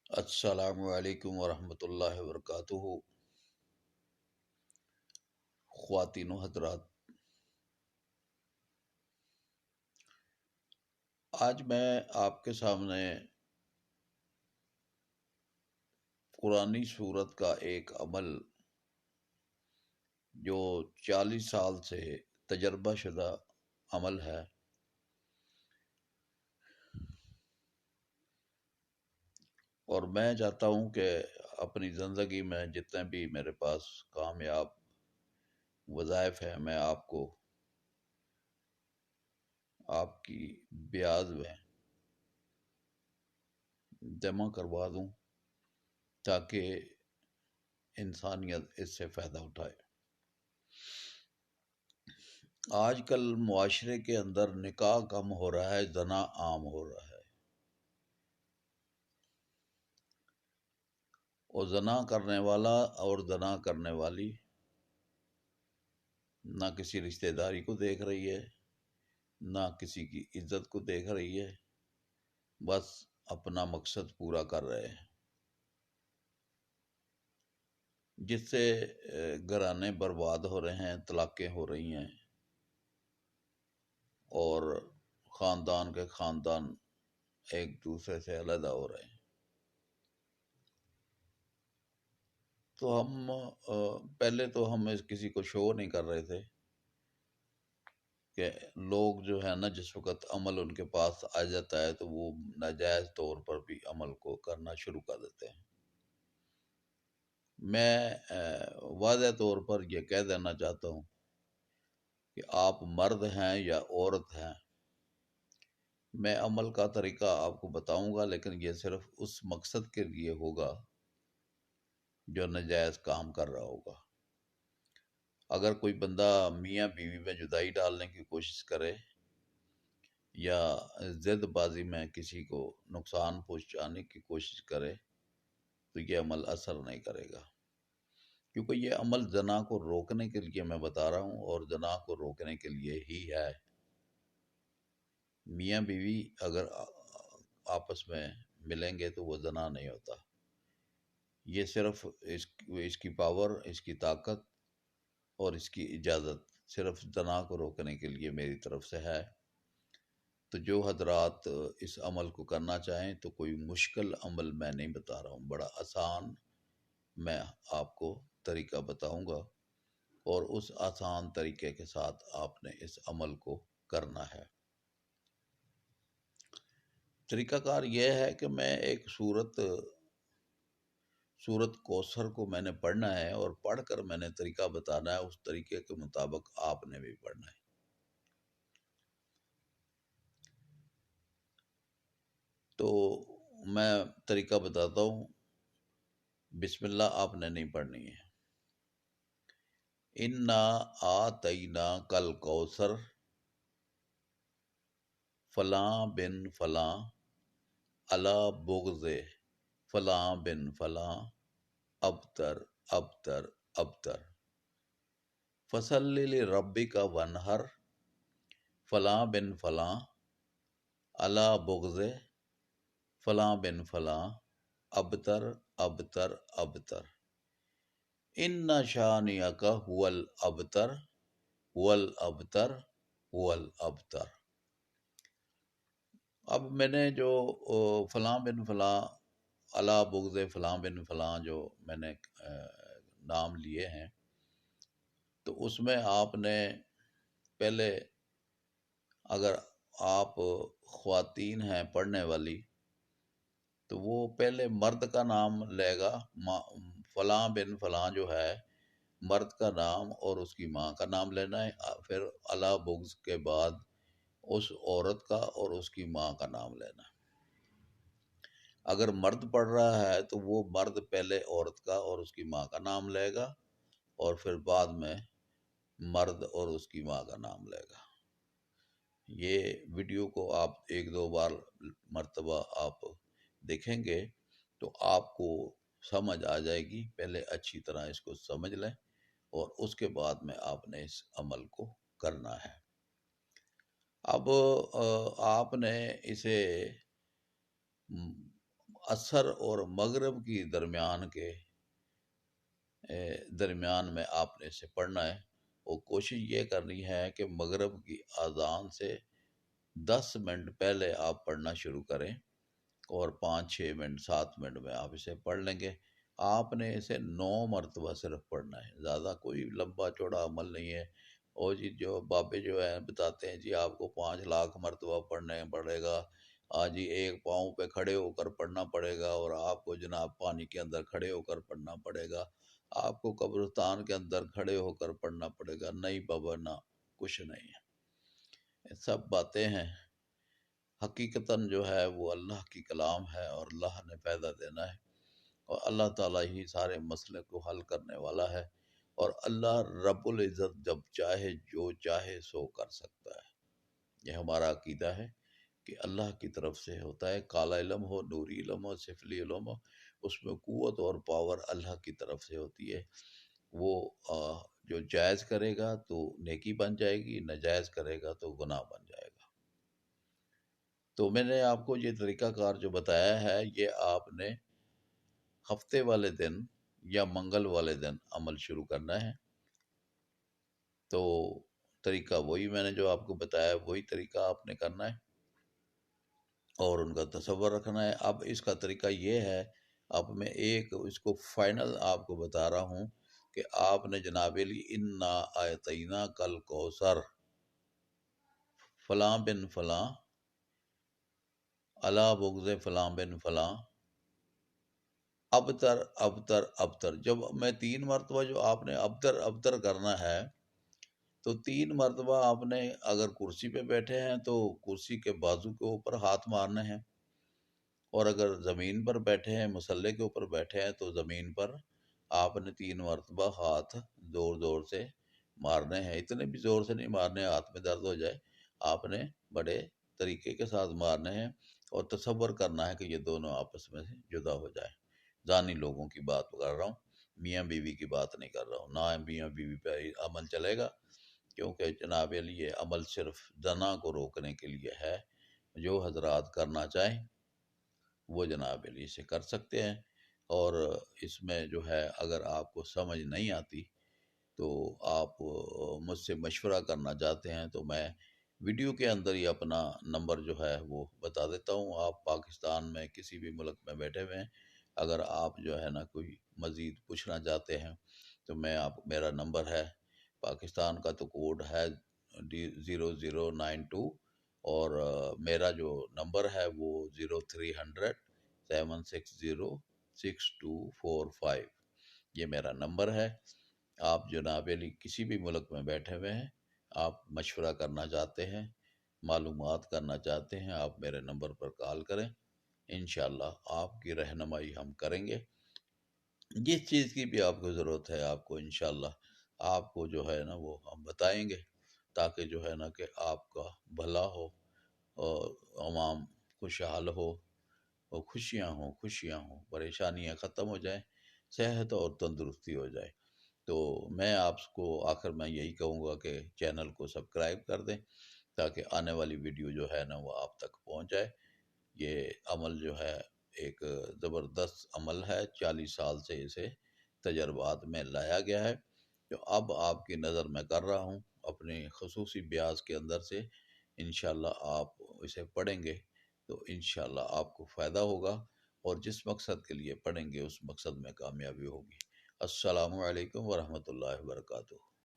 السلام علیکم ورحمۃ اللہ وبرکاتہ۔ خواتین و حضرات، آج میں آپ کے سامنے قرآنی سورت کا ایک عمل جو 40 سال سے تجربہ شدہ عمل ہے، اور میں چاہتا ہوں کہ اپنی زندگی میں جتنے بھی میرے پاس کامیاب وظائف ہیں میں آپ کو آپ کی بیاض میں جمع کروا دوں تاکہ انسانیت اس سے فائدہ اٹھائے۔ آج کل معاشرے کے اندر نکاح کم ہو رہا ہے، زنا عام ہو رہا ہے، اور زنا کرنے والا اور زنا کرنے والی نہ کسی رشتہ داری کو دیکھ رہی ہے، نہ کسی کی عزت کو دیکھ رہی ہے، بس اپنا مقصد پورا کر رہے ہیں، جس سے گھرانے برباد ہو رہے ہیں، طلاقیں ہو رہی ہیں، اور خاندان کے خاندان ایک دوسرے سے علیحدہ ہو رہے ہیں۔ تو ہم پہلے تو ہم کسی کو شو نہیں کر رہے تھے کہ لوگ جو ہے نا، جس وقت عمل ان کے پاس آ جاتا ہے تو وہ ناجائز طور پر بھی عمل کو کرنا شروع کر دیتے ہیں۔ میں واضح طور پر یہ کہہ دینا چاہتا ہوں کہ آپ مرد ہیں یا عورت ہیں، میں عمل کا طریقہ آپ کو بتاؤں گا، لیکن یہ صرف اس مقصد کے لیے ہوگا جو ناجائز کام کر رہا ہوگا۔ اگر کوئی بندہ میاں بیوی میں جدائی ڈالنے کی کوشش کرے یا ضد بازی میں کسی کو نقصان پہنچانے کی کوشش کرے تو یہ عمل اثر نہیں کرے گا، کیونکہ یہ عمل زنا کو روکنے کے لیے میں بتا رہا ہوں، اور زنا کو روکنے کے لیے ہی ہے۔ میاں بیوی اگر آپس میں ملیں گے تو وہ زنا نہیں ہوتا، یہ صرف اس کی پاور، اس کی طاقت اور اس کی اجازت صرف زنا کو روکنے کے لیے میری طرف سے ہے۔ تو جو حضرات اس عمل کو کرنا چاہیں تو کوئی مشکل عمل میں نہیں بتا رہا ہوں، بڑا آسان میں آپ کو طریقہ بتاؤں گا، اور اس آسان طریقے کے ساتھ آپ نے اس عمل کو کرنا ہے۔ طریقہ کار یہ ہے کہ میں ایک سورت کوثر کو میں نے پڑھنا ہے، اور پڑھ کر میں نے طریقہ بتانا ہے، اس طریقے کے مطابق آپ نے بھی پڑھنا ہے۔ تو میں طریقہ بتاتا ہوں، بسم اللہ آپ نے نہیں پڑھنی ہے۔ انا آتینا کل کوثر فلاں بن فلاں علی بغض فلاں بن فلاں ابتر ابتر ابتر فصلی لربک وانحر فلاں بن فلاں علی بغض فلاں بن فلاں ابتر ابتر ابتر ان شانئک هو الابتر هو الابتر هو الابتر۔ اب میں نے جو فلاں بن فلاں علی بغض فلاں بن فلاں جو میں نے نام لیے ہیں، تو اس میں آپ نے پہلے، اگر آپ خواتین ہیں پڑھنے والی، تو وہ پہلے مرد کا نام لے گا، فلاں بن فلاں جو ہے مرد کا نام اور اس کی ماں کا نام لینا ہے، پھر علی بغض کے بعد اس عورت کا اور اس کی ماں کا نام لینا ہے۔ اگر مرد پڑھ رہا ہے تو وہ مرد پہلے عورت کا اور اس کی ماں کا نام لے گا، اور پھر بعد میں مرد اور اس کی ماں کا نام لے گا۔ یہ ویڈیو کو آپ ایک دو بار مرتبہ آپ دیکھیں گے تو آپ کو سمجھ آ جائے گی، پہلے اچھی طرح اس کو سمجھ لیں، اور اس کے بعد میں آپ نے اس عمل کو کرنا ہے۔ اب آپ نے اسے عصر اور مغرب کی درمیان میں آپ نے اسے پڑھنا ہے، اور کوشش یہ کرنی ہے کہ مغرب کی اذان سے 10 منٹ پہلے آپ پڑھنا شروع کریں، اور 5 6 منٹ 7 منٹ میں آپ اسے پڑھ لیں گے۔ آپ نے اسے 9 مرتبہ صرف پڑھنا ہے، زیادہ کوئی لمبا چوڑا عمل نہیں ہے۔ اور جی جو بابے جو ہیں بتاتے ہیں جی آپ کو 5 لاکھ مرتبہ پڑھنے پڑے گا، جی ایک پاؤں پہ کھڑے ہو کر پڑھنا پڑے گا، اور آپ کو جناب پانی کے اندر کھڑے ہو کر پڑھنا پڑے گا، آپ کو قبرستان کے اندر کھڑے ہو کر پڑھنا پڑے گا۔ نہیں بابا، نہ، کچھ نہیں ہے، یہ سب باتیں ہیں۔ حقیقتاً جو ہے وہ اللہ کی کلام ہے، اور اللہ نے پیدا دینا ہے، اور اللہ تعالیٰ ہی سارے مسئلے کو حل کرنے والا ہے، اور اللہ رب العزت جب چاہے جو چاہے سو کر سکتا ہے۔ یہ ہمارا عقیدہ ہے کہ اللہ کی طرف سے ہوتا ہے، کالا علم ہو، نوری علم ہو، سفلی علم ہو، اس میں قوت اور پاور اللہ کی طرف سے ہوتی ہے۔ وہ جو جائز کرے گا تو نیکی بن جائے گی، ناجائز کرے گا تو گناہ بن جائے گا۔ تو میں نے آپ کو یہ طریقہ کار جو بتایا ہے، یہ آپ نے ہفتے والے دن یا منگل والے دن عمل شروع کرنا ہے۔ تو طریقہ وہی میں نے جو آپ کو بتایا، وہی طریقہ آپ نے کرنا ہے، اور ان کا تصور رکھنا ہے۔ اب اس کا طریقہ یہ ہے، اب میں ایک اس کو فائنل آپ کو بتا رہا ہوں کہ آپ نے جناب علی انا آیتینا کل کوثر فلاں بن فلاں علا بغض فلاں بن فلاں ابتر ابتر ابتر، جب میں 3 مرتبہ جو آپ نے ابتر ابتر کرنا ہے، تو 3 مرتبہ آپ نے اگر کرسی پہ بیٹھے ہیں تو کرسی کے بازو کے اوپر ہاتھ مارنے ہیں، اور اگر زمین پر بیٹھے ہیں، مصلے کے اوپر بیٹھے ہیں، تو زمین پر آپ نے 3 مرتبہ ہاتھ زور زور سے مارنے ہیں۔ اتنے بھی زور سے نہیں مارنے، ہاتھ میں درد ہو جائے، آپ نے بڑے طریقے کے ساتھ مارنے ہیں، اور تصور کرنا ہے کہ یہ دونوں آپس میں سے جدا ہو جائیں۔ زانی لوگوں کی بات کر رہا ہوں، میاں بیوی کی بات نہیں کر رہا ہوں، نہ میاں بیوی پہ عمل چلے گا، کیونکہ جناب علی یہ عمل صرف زنا کو روکنے کے لیے ہے۔ جو حضرات کرنا چاہیں وہ جناب علی سے کر سکتے ہیں، اور اس میں جو ہے اگر آپ کو سمجھ نہیں آتی تو آپ مجھ سے مشورہ کرنا چاہتے ہیں، تو میں ویڈیو کے اندر ہی اپنا نمبر جو ہے وہ بتا دیتا ہوں۔ آپ پاکستان میں کسی بھی ملک میں بیٹھے ہوئے ہیں، اگر آپ جو ہے نا کوئی مزید پوچھنا چاہتے ہیں تو میرا نمبر ہے، پاکستان کا تو کوڈ ہے 0092، اور میرا جو نمبر ہے وہ 0300 760 6245، یہ میرا نمبر ہے۔ آپ جناب علی کسی بھی ملک میں بیٹھے ہوئے ہیں، آپ مشورہ کرنا چاہتے ہیں، معلومات کرنا چاہتے ہیں، آپ میرے نمبر پر کال کریں، انشاءاللہ آپ کی رہنمائی ہم کریں گے۔ جس چیز کی بھی آپ کو ضرورت ہے، آپ کو انشاءاللہ آپ کو جو ہے نا وہ ہم بتائیں گے، تاکہ جو ہے نا کہ آپ کا بھلا ہو، اور عوام خوشحال ہو، اور خوشیاں ہوں، پریشانیاں ختم ہو جائیں، صحت اور تندرستی ہو جائے۔ تو میں آپ کو آخر میں یہی کہوں گا کہ چینل کو سبسکرائب کر دیں، تاکہ آنے والی ویڈیو جو ہے نا وہ آپ تک پہنچ جائے۔ یہ عمل جو ہے ایک زبردست عمل ہے، 40 سال سے اسے تجربات میں لایا گیا ہے، جو اب آپ کی نظر میں کر رہا ہوں اپنے خصوصی بیاض کے اندر سے۔ انشاءاللہ آپ اسے پڑھیں گے تو انشاءاللہ آپ کو فائدہ ہوگا، اور جس مقصد کے لیے پڑھیں گے اس مقصد میں کامیابی ہوگی۔ السلام علیکم ورحمۃ اللہ وبرکاتہ۔